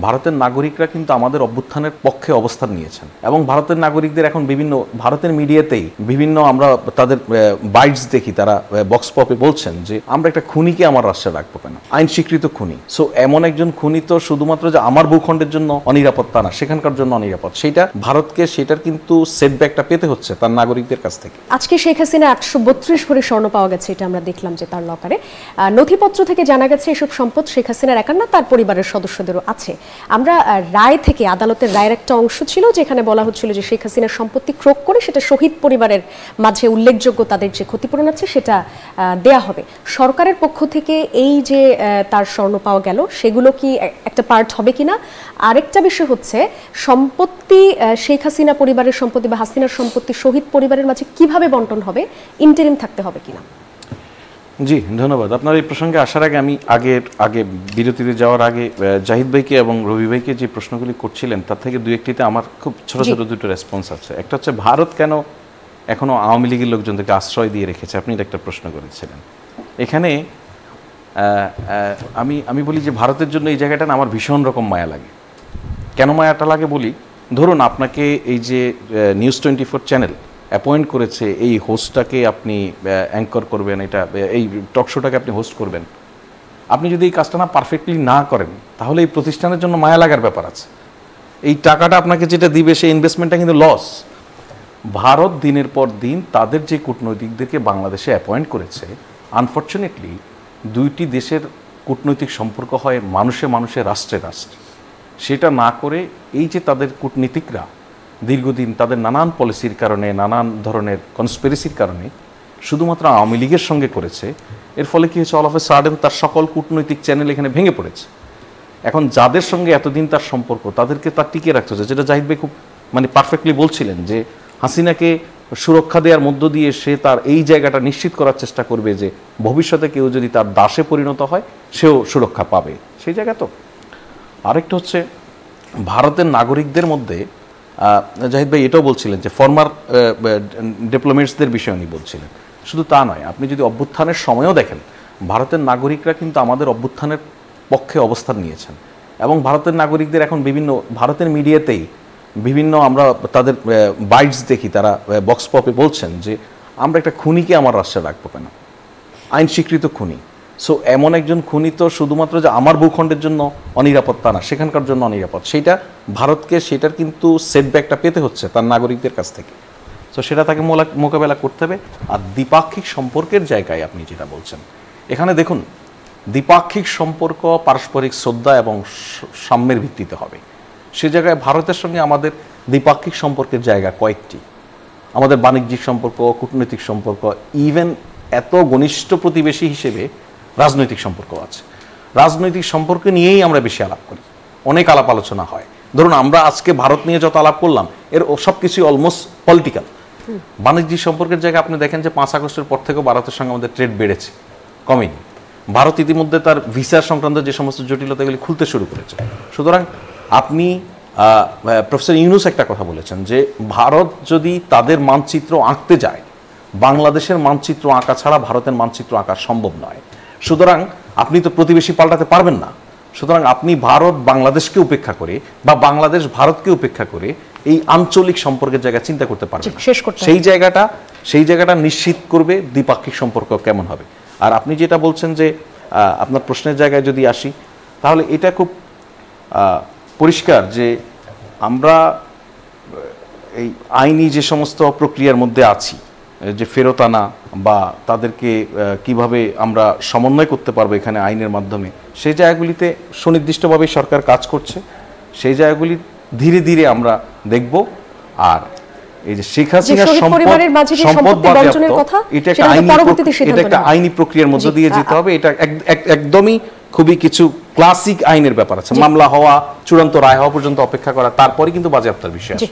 ভারতের নাগরিকরা কিন্তু আমাদের অভ্যুত্থানের পক্ষে অবস্থান নিয়েছেন এবং ভারতের নাগরিকদের এখন বিভিন্ন ভারতের মিডিয়াতেই বিভিন্ন আমরা তাদের বাইটস দেখি, তারা বক্স পপে বলছেন যে আমরা একটা খুনিকে আমার রাষ্ট্রে রাখবো কেন, আইন স্বীকৃত খুনি। সো এমন একজন খুনি তো শুধুমাত্র যে আমার ভূখণ্ডের জন্য অনিরাপত্তা না, সেখানকার জন্য অনিরাপদ, সেটা ভারতকে সেটার কিন্তু সেটব্যাকটা পেতে হচ্ছে তার নাগরিকদের কাছ থেকে। আজকে শেখ হাসিনা 832 ভরি স্বর্ণ পাওয়া গেছে, এটা আমরা দেখলাম যে তার লকারে। নথিপত্র থেকে জানা গেছে এসব সম্পদ শেখ হাসিনার একার না, তার পরিবারের সদস্যদেরও আছে। আমরা রায় থেকে, আদালতের রায়ের একটা অংশ ছিল যেখানে বলা হচ্ছিল যে শেখ হাসিনার সম্পত্তি ক্রোক করে সেটা শহীদ পরিবারের মাঝে উল্লেখযোগ্য তাদের যে ক্ষতিপূরণ আছে সেটা দেয়া হবে। সরকারের পক্ষ থেকে এই যে তার স্বর্ণ পাওয়া গেল সেগুলো কি একটা পার্ট হবে কিনা? আরেকটা বিষয় হচ্ছে সম্পত্তি, শেখ হাসিনা পরিবারের সম্পত্তি বা হাসিনার সম্পত্তি শহীদ পরিবারের মাঝে কিভাবে বন্টন হবে, ইন্টারিম থাকতে হবে কিনা? জি ধন্যবাদ। আপনার এই প্রসঙ্গে আসার আগে আমি আগে বিরতিতে যাওয়ার আগে জাহিদ ভাইকে এবং রবি ভাইকে যে প্রশ্নগুলি করছিলেন তার থেকে দুই একটিতে আমার খুব ছোট ছোট দুটো রেসপন্স আছে। একটা হচ্ছে ভারত কেন এখনো আওয়ামী লীগের লোকজনদেরকে আশ্রয় দিয়ে রেখেছে, আপনি একটা প্রশ্ন করেছিলেন। এখানে আমি বলি যে ভারতের জন্য এই জায়গাটা না আমার ভীষণ রকম মায়া লাগে। কেন মায়াটা লাগে বলি, ধরুন আপনাকে এই যে নিউজ 24 চ্যানেল অ্যাপয়েন্ট করেছে, এই হোস্টটাকে আপনি অ্যাঙ্কর করবেন, এটা এই টক শোটাকে আপনি হোস্ট করবেন, আপনি যদি এই কাজটা না পারফেক্টলি না করেন তাহলে এই প্রতিষ্ঠানের জন্য মায়া লাগার ব্যাপার আছে। এই টাকাটা আপনাকে যেটা দিবে সেই ইনভেস্টমেন্টটা কিন্তু লস। ভারত দিনের পর দিন তাদের যে কূটনৈতিকদেরকে বাংলাদেশে অ্যাপয়েন্ট করেছে, আনফর্চুনেটলি দুইটি দেশের কূটনৈতিক সম্পর্ক হয় মানুষে মানুষে, রাষ্ট্রে রাষ্ট্রে। সেটা না করে এই যে তাদের কূটনীতিকরা দীর্ঘদিন তাদের নানান পলিসির কারণে, নানান ধরনের কনস্পিরেসির কারণে শুধুমাত্র আওয়ামী লীগের সঙ্গে করেছে, এর ফলে কি হয়েছে, অল অফ এ সাডেন তার সকল কূটনৈতিক চ্যানেল এখানে ভেঙে পড়েছে। এখন যাদের সঙ্গে এতদিন তার সম্পর্ক তাদেরকে তার টিকিয়ে রাখতে হচ্ছে, যেটা জাহিদ ভাই খুব পারফেক্টলি বলছিলেন যে হাসিনাকে সুরক্ষা দেওয়ার মধ্য দিয়ে সে তার এই জায়গাটা নিশ্চিত করার চেষ্টা করবে যে ভবিষ্যতে কেউ যদি তার দাসে পরিণত হয় সেও সুরক্ষা পাবে, সেই জায়গা। তো আরেকটা হচ্ছে ভারতের নাগরিকদের মধ্যে জাহিদ ভাই এটাও বলছিলেন যে ফর্মার ডিপ্লোমেটসদের বিষয়ে উনি বলছিলেন। শুধু তা নয়, আপনি যদি অভ্যুত্থানের সময়ও দেখেন ভারতের নাগরিকরা কিন্তু আমাদের অভ্যুত্থানের পক্ষে অবস্থান নিয়েছেন এবং ভারতের নাগরিকদের এখন বিভিন্ন ভারতের মিডিয়াতেই বিভিন্ন আমরা তাদের বাইটস দেখি, তারা বক্স পপে বলছেন যে আমরা একটা খুনিকে আমার রাষ্ট্রে রাখবো কেন, আইন স্বীকৃত খুনি। সো এমন একজন খুনি তো শুধুমাত্র যে আমার ভূখণ্ডের জন্য অনিরাপত্তা না, সেখানকার জন্য অনিরাপদ, সেটা ভারতকে সেটার কিন্তু সেটব্যাকটা পেতে হচ্ছে তার নাগরিকদের কাছ থেকে। সো সেটা তাকে মোকাবেলা করতে হবে। আর দ্বিপাক্ষিক সম্পর্কের জায়গায় আপনি যেটা বলছেন, এখানে দেখুন দ্বিপাক্ষিক সম্পর্ক পারস্পরিক শ্রদ্ধা এবং সাম্যের ভিত্তিতে হবে। সে জায়গায় ভারতের সঙ্গে আমাদের দ্বিপাক্ষিক সম্পর্কের জায়গা কয়েকটি, আমাদের বাণিজ্যিক সম্পর্ক, কূটনৈতিক সম্পর্ক, ইভেন এত ঘনিষ্ঠ প্রতিবেশী হিসেবে রাজনৈতিক সম্পর্ক আছে। রাজনৈতিক সম্পর্ক নিয়েই আমরা বেশি আলাপ করি, অনেক আলাপ আলোচনা হয়। ধরুন আমরা আজকে ভারত নিয়ে যত আলাপ করলাম এর সব কিছুই অলমোস্ট পলিটিক্যাল। বাণিজ্যিক সম্পর্কের জায়গায় আপনি দেখেন যে 5 আগস্টের পর থেকে ভারতের সঙ্গে আমাদের ট্রেড বেড়েছে, কমেনি। ভারত ইতিমধ্যে তার ভিসা সংক্রান্ত যে সমস্ত জটিলতাগুলি খুলতে শুরু করেছে। সুতরাং আপনি প্রফেসর ইউনুস একটা কথা বলেছেন যে ভারত যদি তাদের মানচিত্র আঁকতে যায়, বাংলাদেশের মানচিত্র আঁকা ছাড়া ভারতের মানচিত্র আঁকা সম্ভব নয়। সুতরাং আপনি তো প্রতিবেশী পাল্টাতে পারবেন না। সুতরাং আপনি ভারত বাংলাদেশকে উপেক্ষা করে বা বাংলাদেশ ভারতকে উপেক্ষা করে এই আঞ্চলিক সম্পর্কের জায়গা চিন্তা করতে পারবেন না। সেই জায়গাটা নিশ্চিত করবে দ্বিপাক্ষিক সম্পর্ক কেমন হবে। আর আপনি যেটা বলছেন যে আপনার প্রশ্নের জায়গায় যদি আসি, তাহলে এটা খুব পরিষ্কার যে আমরা এই আইনি যে সমস্ত প্রক্রিয়ার মধ্যে আছি, যে ফেরত আনা বা তাদেরকে কিভাবে আমরা সমন্বয় করতে পারবো এখানে আইনের মাধ্যমে, সেই জায়গাগুলিতে সুনির্দিষ্টভাবে সরকার কাজ করছে। সেই জায়গাগুলি ধীরে ধীরে আমরা দেখব। আর এই যে শেখ হাসিনার সম্পদ এটা একটা আইনি প্রক্রিয়ার মধ্য দিয়ে যেতে হবে। এটা একদমই খুবই কিছু ক্লাসিক আইনের ব্যাপার আছে, মামলা হওয়া, চূড়ান্ত রায় হওয়া পর্যন্ত অপেক্ষা করা, তারপরে কিন্তু বাজেয়াপ্তের বিষয়।